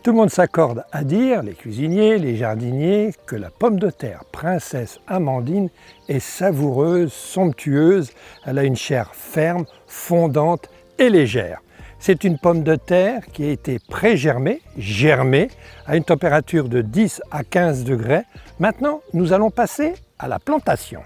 Tout le monde s'accorde à dire, les cuisiniers, les jardiniers, que la pomme de terre Princesse Amandine est savoureuse, somptueuse, elle a une chair ferme, fondante et légère. C'est une pomme de terre qui a été pré-germée, germée, à une température de 10 à 15 degrés. Maintenant, nous allons passer à la plantation.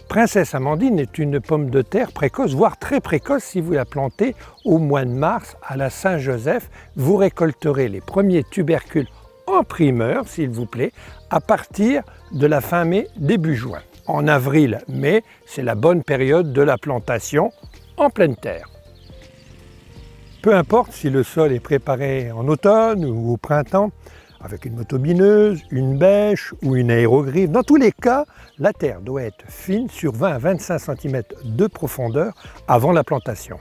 Princesse Amandine est une pomme de terre précoce, voire très précoce si vous la plantez au mois de mars à la Saint-Joseph. Vous récolterez les premiers tubercules en primeur, s'il vous plaît, à partir de la fin mai, début juin. En avril-mai, c'est la bonne période de la plantation en pleine terre. Peu importe si le sol est préparé en automne ou au printemps, avec une motobineuse, une bêche ou une aérogrive. Dans tous les cas, la terre doit être fine sur 20 à 25 cm de profondeur avant la plantation.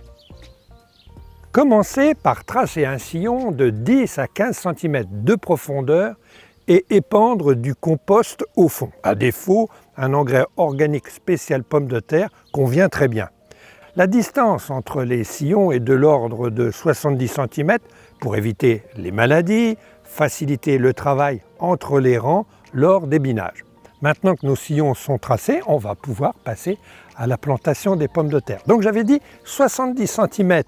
Commencez par tracer un sillon de 10 à 15 cm de profondeur et épandre du compost au fond. À défaut, un engrais organique spécial pomme de terre convient très bien. La distance entre les sillons est de l'ordre de 70 cm pour éviter les maladies, faciliter le travail entre les rangs lors des binages. Maintenant que nos sillons sont tracés, on va pouvoir passer à la plantation des pommes de terre. Donc j'avais dit 70 cm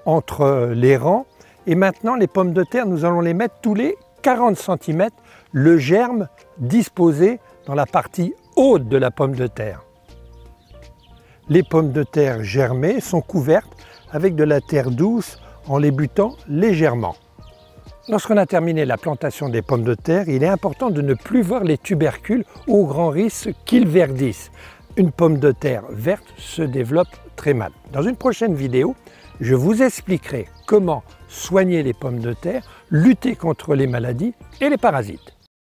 entre les rangs et maintenant les pommes de terre, nous allons les mettre tous les 40 cm, le germe disposé dans la partie haute de la pomme de terre. Les pommes de terre germées sont couvertes avec de la terre douce en les butant légèrement. Lorsqu'on a terminé la plantation des pommes de terre, il est important de ne plus voir les tubercules au grand risque qu'ils verdissent. Une pomme de terre verte se développe très mal. Dans une prochaine vidéo, je vous expliquerai comment soigner les pommes de terre, lutter contre les maladies et les parasites.